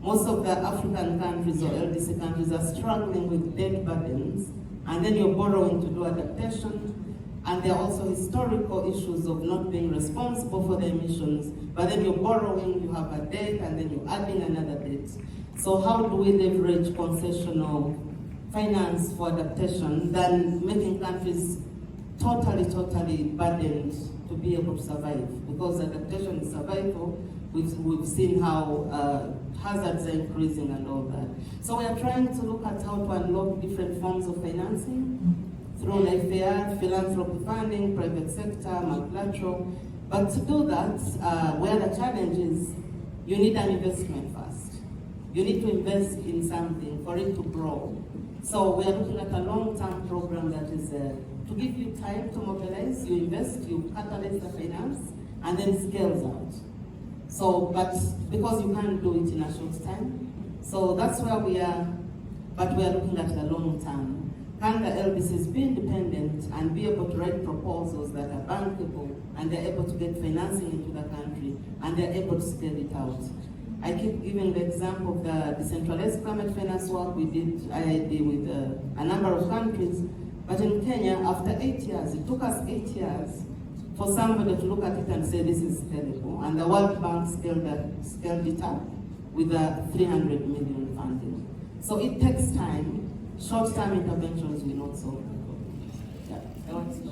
most of the African countries or LDC countries are struggling with debt burdens, and then you're borrowing to do adaptation, and there are also historical issues of not being responsible for the emissions, but then you're borrowing, you have a debt, and then you're adding another debt. So how do we leverage concessional finance for adaptation than making countries totally burdened to be able to survive? Because adaptation is survival. We've seen how hazards are increasing and all that. So we are trying to look at how to unlock different forms of financing through LifeAR, philanthropy funding, private sector, multilateral. But to do that, where the challenge is, you need an investment first. You need to invest in something for it to grow. So we are looking at a long-term program that is to give you time to mobilize, you invest, you catalyze the finance, and then scales out. So, but because you can't do it in a short time, so that's where we are, but we are looking at the long term. Can the LDCs be independent and be able to write proposals that are bankable, and they're able to get financing into the country, and they're able to scale it out? I keep giving the example of the decentralized climate finance work we did, IID, with a number of countries, but in Kenya, after 8 years, it took us 8 years for somebody to look at it and say this is scalable, and the World Bank scaled it up with a 300 million funding. So it takes time. Short-term interventions will not solve the problem. Yeah.